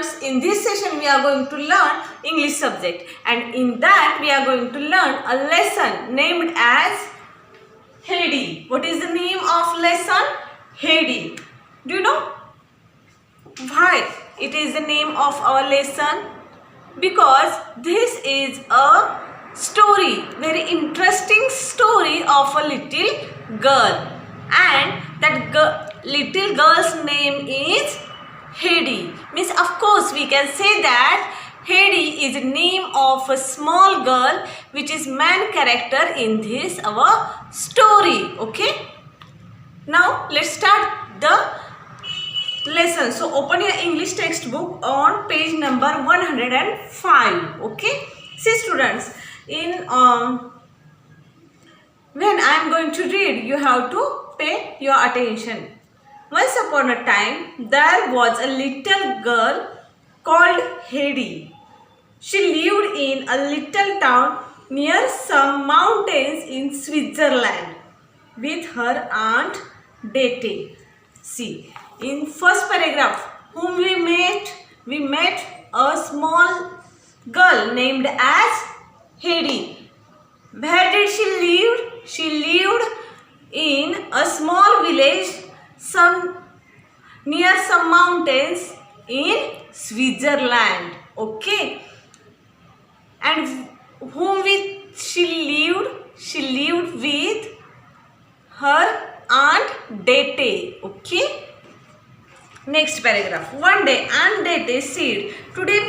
students, in this session we are going to learn English subject, and in that we are going to learn a lesson named as Heidi. What is the name of lesson? Heidi. Do you know why it is the name of our lesson? Because this is a story, very interesting story of a little girl, and that little girl's name is Heidi. Means of course we can say that Heidi is the name of a small girl which is main character in this our story. Okay, now let's start the lesson. So open your English textbook on page number 105. Okay, see students, in when I am going to read, you have to pay your attention. Once upon a time, there was a little girl called Heidi. She lived in a little town near some mountains in Switzerland with her aunt Dete. See, in first paragraph, whom we met a small girl named as Heidi. Where did she live? She lived in a small village near some mountains in Switzerland. Okay, and she lived with her aunt Dete. Okay, next paragraph. One day Aunt Dete said, today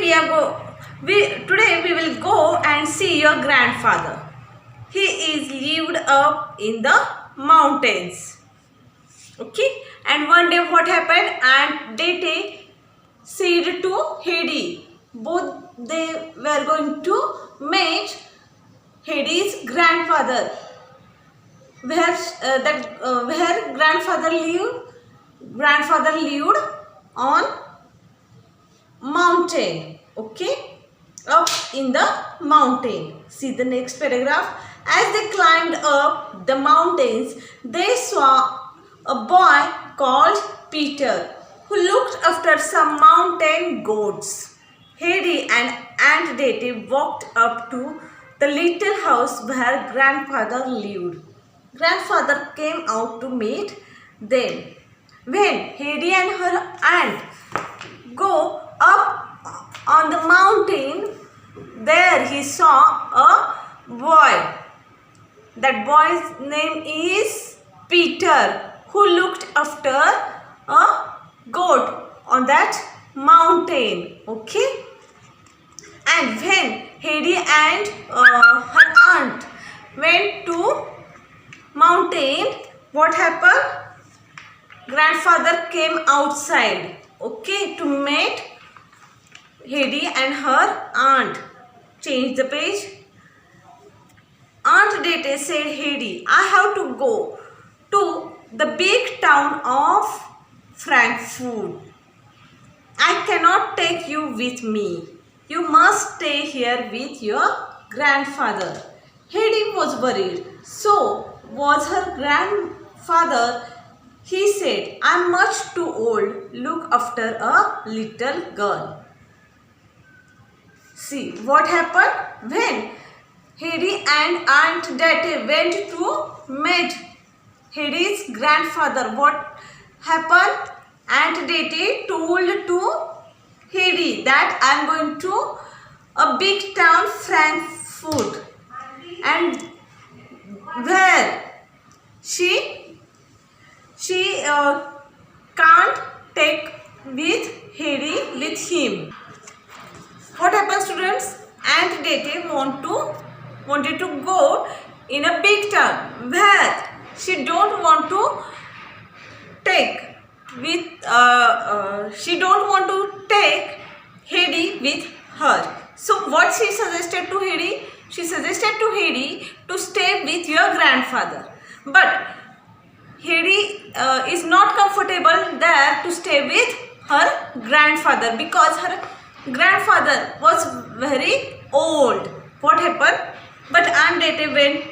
we will go and see your grandfather. He is lived up in the mountains. Okay, and one day what happened? Aunt Dete said to Heidi, both they were going to meet Heidi's grandfather. Where grandfather lived? Grandfather lived on mountain. Okay, up in the mountain. See the next paragraph. As they climbed up the mountains, they saw a boy called Peter who looked after some mountain goats. Heidi and Aunt Dete walked up to the little house where grandfather lived. Grandfather came out to meet them. When Heidi and her aunt go up on the mountain, there he saw a boy. That boy's name is Peter, who looked after a goat on that mountain. Okay, and when Heidi and her aunt went to mountain, what happened? Grandfather came outside, okay, to meet Heidi and her aunt. Change the page. Aunt Dete said, Heidi, I have to go to the big town of Frankfurt. I cannot take you with me. You must stay here with your grandfather. Heidi was worried. So was her grandfather. He said, I am much too old. Look after a little girl. See what happened when Heidi and Aunt Dete went to meet Heidi's grandfather. What happened? Aunt Dete told to Heidi that I am going to a big town, Frankfurt, and where she can't take with Heidi with him. What happens, students? Aunt Dete wanted to go in a big town where she don't want to take Heidi with her. So what she suggested to Heidi? She suggested to Heidi to stay with your grandfather. But Heidi is not comfortable there to stay with her grandfather because her grandfather was very old. What happened? But Aunt Dete went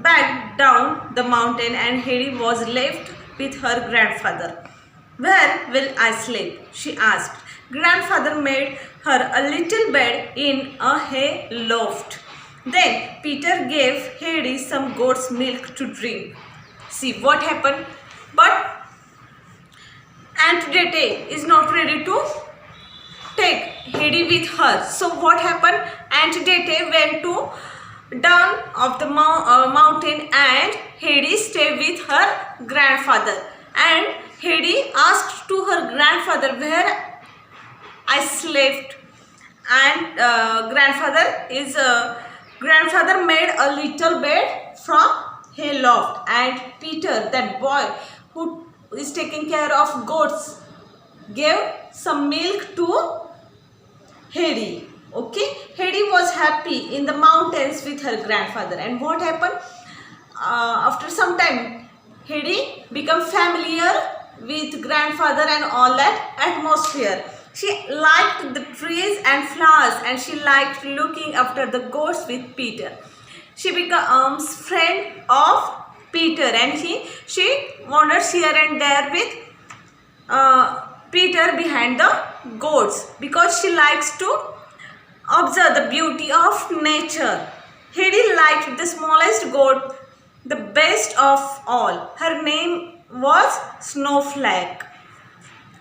back down the mountain and Heidi was left with her grandfather. Where will I sleep? She asked. Grandfather made her a little bed in a hay loft. Then Peter gave Heidi some goat's milk to drink. See what happened? But Aunt Dete is not ready to take Heidi with her. So what happened? Aunt Dete went to down of the mountain and Heidi stayed with her grandfather. And Heidi asked to her grandfather where I slept. And grandfather made a little bed from hay loft. And Peter, that boy who is taking care of goats, gave some milk to Heidi. Okay, Heidi was happy in the mountains with her grandfather. And what happened? After some time, Heidi became familiar with grandfather and all that atmosphere. She liked the trees and flowers, and she liked looking after the goats with Peter. She becomes friend of Peter, and she wanders here and there with Peter behind the goats because she likes to observe the beauty of nature. Heidi liked the smallest goat the best of all. Her name was Snowflake.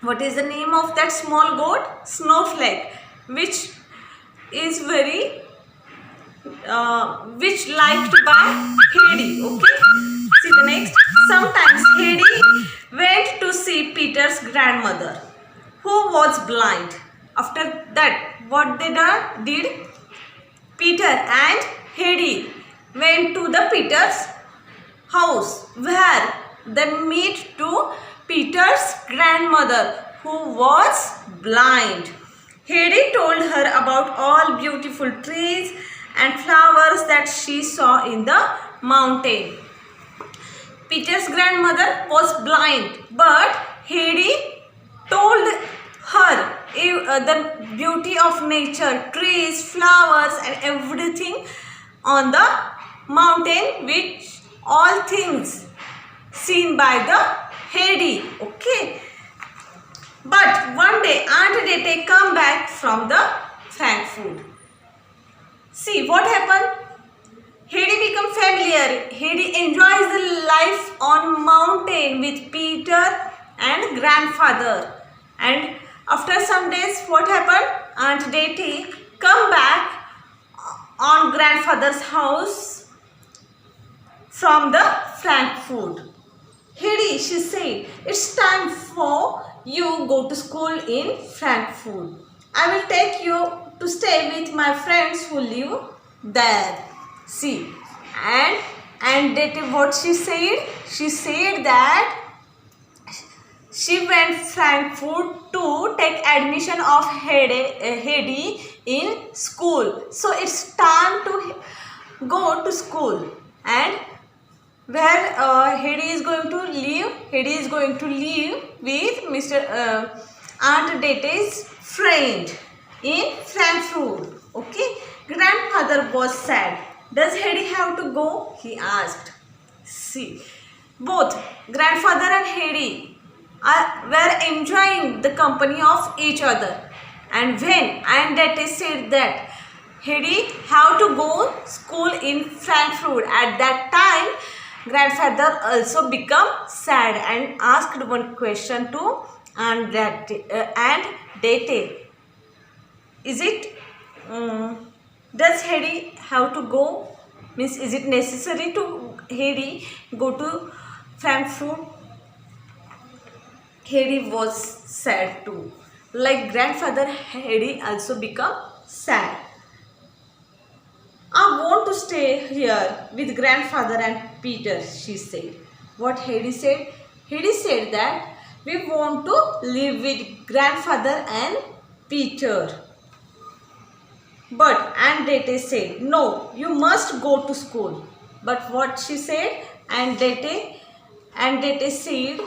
What is the name of that small goat? Snowflake, which is very which liked by Heidi. Okay, see the next. Sometimes Heidi went to see Peter's grandmother, who was blind. After that, what they did? Peter and Heidi went to the Peter's house, where they meet to Peter's grandmother, who was blind. Heidi told her about all beautiful trees and flowers that she saw in the mountain. Peter's grandmother was blind, but Heidi told her the beauty of nature, trees, flowers and everything on the mountain, which all things seen by the Heidi. Okay. But one day Aunt Dete come back from the Frankfurt. See what happened? Heidi become familiar. Heidi enjoys the life on mountain with Peter and grandfather. And after some days, what happened? Aunt Dete come back on grandfather's house from the Frankfurt. Heidi, she said, it's time for you go to school in Frankfurt. I will take you to stay with my friends who live there. See, and Dete, what she said? She said that she went Frankfurt to take admission of Heidi in school. So it's time to go to school. And where Heidi is going to live? Heidi is going to live with Mr. Aunt Dete's friend in Frankfurt. Okay. Grandfather was sad. Does Heidi have to go? He asked. See, both grandfather and Heidi were enjoying the company of each other. And when Aunt Dete said that Heidi have to go school in Frankfurt, at that time, grandfather also become sad and asked one question to Aunt Dete. Is it, does Heidi have to go? Means, is it necessary to Heidi go to Frankfurt? Heidi was sad too. Like grandfather, Heidi also become sad. I want to stay here with grandfather and Peter, she said. What Heidi said? Heidi said that we want to live with grandfather and Peter. But Aunt Dete said, no, you must go to school. But what she said? Aunt Dete said,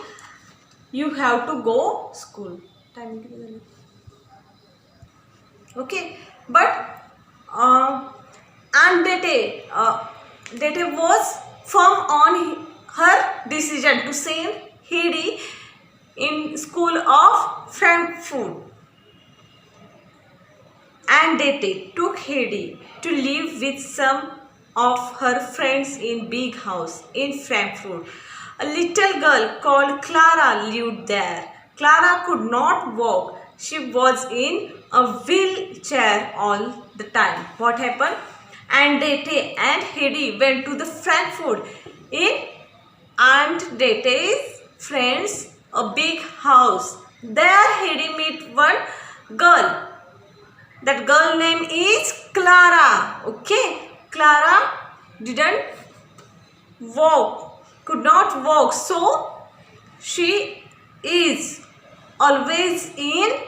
you have to go school. Okay, but Aunt Dete was firm on her decision to send Heidi in school of Frankfurt. Annette took Heidi to live with some of her friends in big house in Frankfurt. A little girl called Clara lived there. Clara could not walk. She was in a wheelchair all the time. What happened? Annette and Heidi went to the Frankfurt in Annette's friends a big house. There Heidi met one girl. That girl name is Clara. Okay, Clara didn't walk, could not walk, so she is always in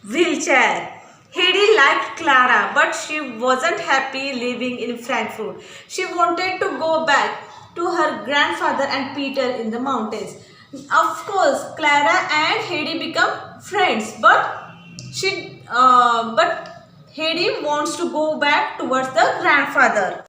wheelchair. Heidi liked Clara, but she wasn't happy living in Frankfurt. She wanted to go back to her grandfather and Peter in the mountains. Of course, Clara and Heidi become friends, but Heidi wants to go back towards the grandfather.